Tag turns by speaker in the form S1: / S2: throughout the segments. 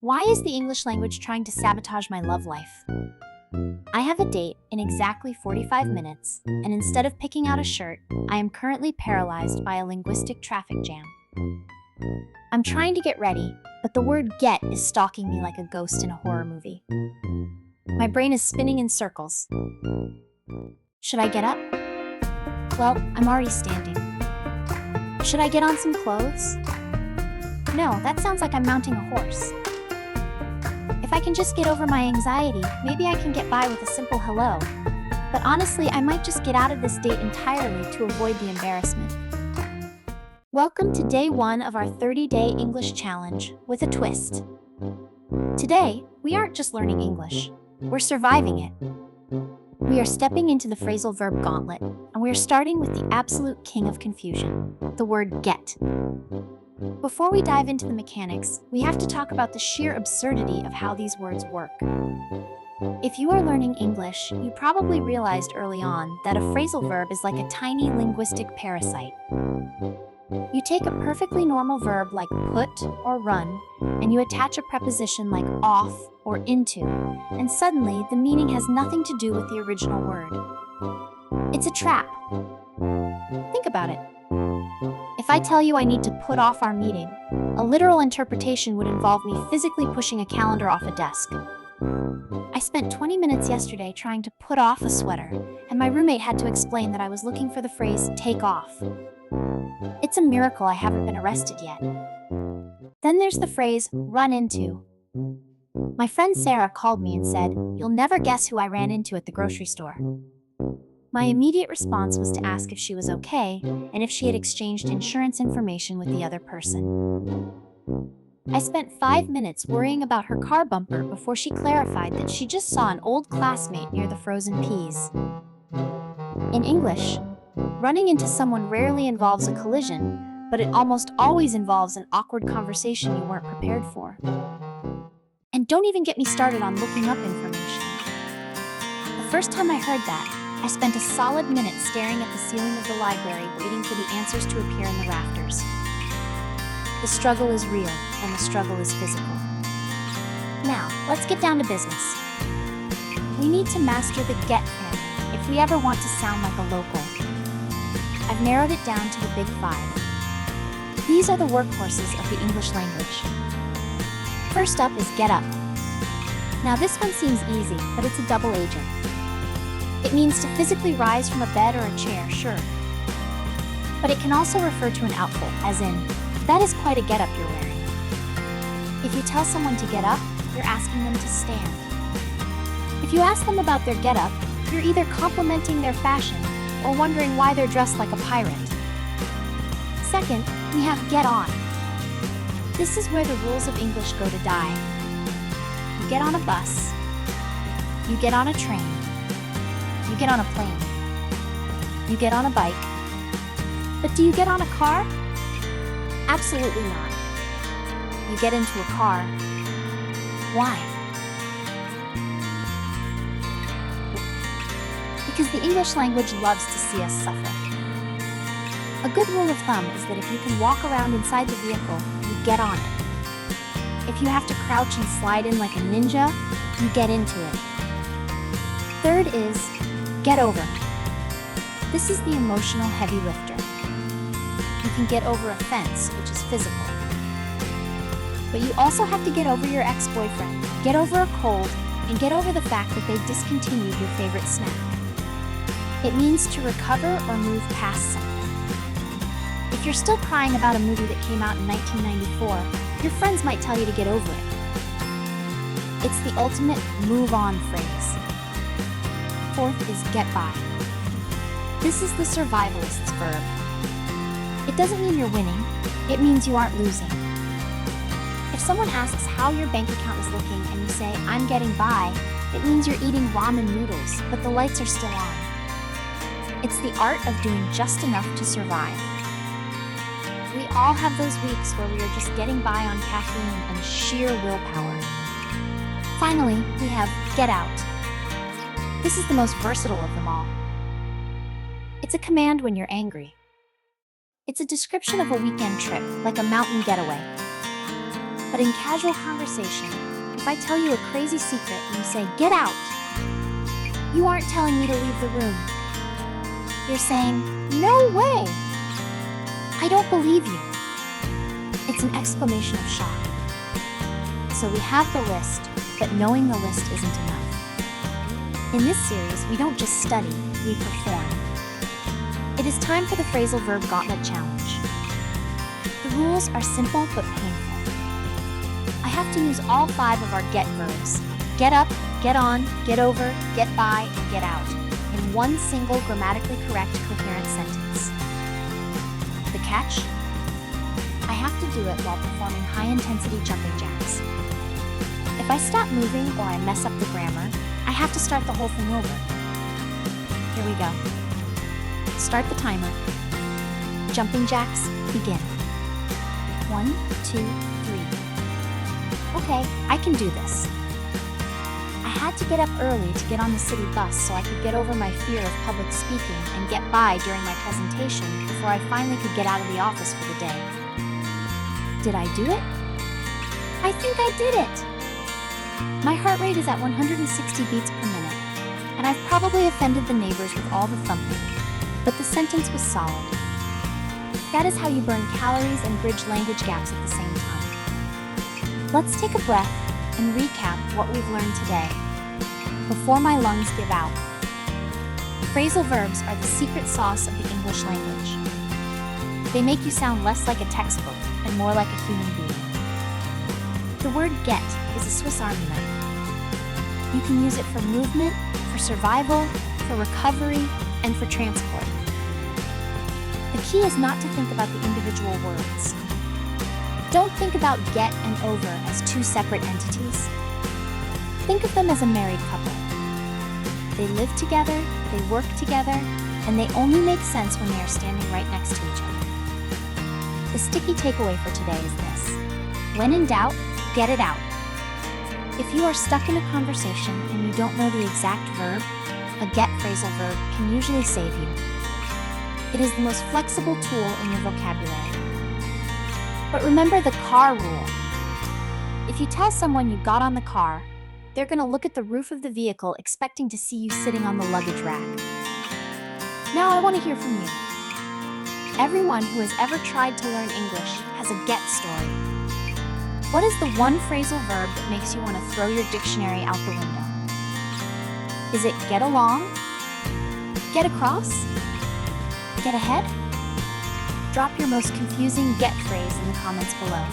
S1: Why is the English language trying to sabotage my love life? I have a date in exactly 45 minutes, and instead of picking out a shirt, I am currently paralyzed by a linguistic traffic jam. I'm trying to get ready, but the word get is stalking me like a ghost in a horror movie. My brain is spinning in circles. Should I get up? Well, I'm already standing. Should I get on some clothes? No, that sounds like I'm mounting a horse. If I can just get over my anxiety, maybe I can get by with a simple hello. But honestly, I might just get out of this date entirely to avoid the embarrassment. Welcome to day 1 of our 30-day English challenge with a twist. Today, we aren't just learning English, we're surviving it. We are stepping into the phrasal verb gauntlet, and we are starting with the absolute king of confusion, the word get. Before we dive into the mechanics, we have to talk about the sheer absurdity of how these words work. If you are learning English, you probably realized early on that a phrasal verb is like a tiny linguistic parasite. You take a perfectly normal verb like put or run, and you attach a preposition like off or into, and suddenly the meaning has nothing to do with the original word. It's a trap. Think about it. If I tell you I need to put off our meeting, a literal interpretation would involve me physically pushing a calendar off a desk. I spent 20 minutes yesterday trying to put off a sweater, and my roommate had to explain that I was looking for the phrase take off. It's a miracle I haven't been arrested yet. Then there's the phrase run into. My friend Sarah called me and said, "You'll never guess who I ran into at the grocery store." My immediate response was to ask if she was okay and if she had exchanged insurance information with the other person. I spent 5 minutes worrying about her car bumper before she clarified that she just saw an old classmate near the frozen peas. In English, running into someone rarely involves a collision, but it almost always involves an awkward conversation you weren't prepared for. And don't even get me started on looking up information. The first time I heard that, I spent a solid minute staring at the ceiling of the library waiting for the answers to appear in the rafters. The struggle is real, and the struggle is physical. Now, let's get down to business. We need to master the get family if we ever want to sound like a local. I've narrowed it down to the big 5. These are the workhorses of the English language. First up is get up. Now this one seems easy, but it's a double agent. It means to physically rise from a bed or a chair, sure. But it can also refer to an outfit, as in, that is quite a get-up you're wearing. If you tell someone to get up, you're asking them to stand. If you ask them about their get-up, you're either complimenting their fashion or wondering why they're dressed like a pirate. Second, we have get on. This is where the rules of English go to die. You get on a bus. You get on a train. You get on a plane. You get on a bike. But do you get on a car? Absolutely not. You get into a car. Why? Because the English language loves to see us suffer. A good rule of thumb is that if you can walk around inside the vehicle, you get on it. If you have to crouch and slide in like a ninja, you get into it. Third is get over. This is the emotional heavy lifter. You can get over a fence, which is physical. But you also have to get over your ex-boyfriend, get over a cold, and get over the fact that they discontinued your favorite snack. It means to recover or move past something. If you're still crying about a movie that came out in 1994, your friends might tell you to get over it. It's the ultimate move on phrase. Fourth is get by. This is the survivalist's verb. It doesn't mean you're winning, it means you aren't losing. If someone asks how your bank account is looking and you say, "I'm getting by," it means you're eating ramen noodles, but the lights are still on. It's the art of doing just enough to survive. We all have those weeks where we are just getting by on caffeine and sheer willpower. Finally, we have get out. This is the most versatile of them all. It's a command when you're angry. It's a description of a weekend trip, like a mountain getaway. But in casual conversation, if I tell you a crazy secret and you say, "Get out," you aren't telling me to leave the room. You're saying, "No way! I don't believe you." It's an exclamation of shock. So we have the list, but knowing the list isn't enough. In this series, we don't just study, we perform. It is time for the Phrasal Verb Gauntlet Challenge. The rules are simple but painful. I have to use all 5 of our get verbs: get up, get on, get over, get by, and get out, in one single grammatically correct, coherent sentence. The catch? I have to do it while performing high-intensity jumping jacks. If I stop moving or I mess up the grammar, I have to start the whole thing over. Here we go. Start the timer. Jumping jacks, begin. 1, 2, 3. Okay, I can do this. I had to get up early to get on the city bus so I could get over my fear of public speaking and get by during my presentation before I finally could get out of the office for the day. Did I do it? I think I did it! My heart rate is at 160 beats per minute, and I've probably offended the neighbors with all the thumping, but the sentence was solid. That is how you burn calories and bridge language gaps at the same time. Let's take a breath and recap what we've learned today, before my lungs give out. Phrasal verbs are the secret sauce of the English language. They make you sound less like a textbook and more like a human being. The word get is a Swiss Army knife. You can use it for movement, for survival, for recovery, and for transport. The key is not to think about the individual words. Don't think about get and over as 2 separate entities. Think of them as a married couple. They live together, they work together, and they only make sense when they are standing right next to each other. The sticky takeaway for today is this: when in doubt, get it out. If you are stuck in a conversation and you don't know the exact verb, a get phrasal verb can usually save you. It is the most flexible tool in your vocabulary. But remember the car rule. If you tell someone you got on the car, they're going to look at the roof of the vehicle expecting to see you sitting on the luggage rack. Now I want to hear from you. Everyone who has ever tried to learn English has a get story. What is the one phrasal verb that makes you want to throw your dictionary out the window? Is it get along? Get across? Get ahead? Drop your most confusing get phrase in the comments below.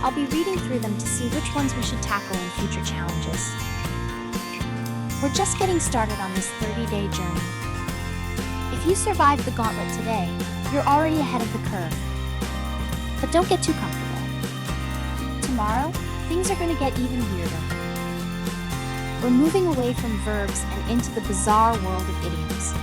S1: I'll be reading through them to see which ones we should tackle in future challenges. We're just getting started on this 30-day journey. If you survived the gauntlet today, you're already ahead of the curve. But don't get too comfortable. Tomorrow, things are going to get even weirder. We're moving away from verbs and into the bizarre world of idioms.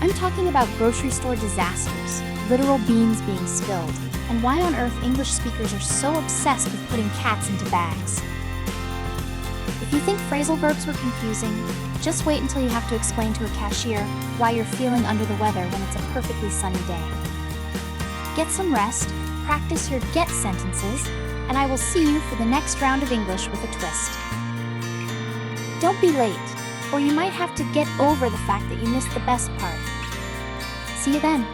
S1: I'm talking about grocery store disasters, literal beans being spilled, and why on earth English speakers are so obsessed with putting cats into bags. If you think phrasal verbs were confusing, just wait until you have to explain to a cashier why you're feeling under the weather when it's a perfectly sunny day. Get some rest, practice your get sentences, and I will see you for the next round of English with a twist. Don't be late, or you might have to get over the fact that you missed the best part. See you then.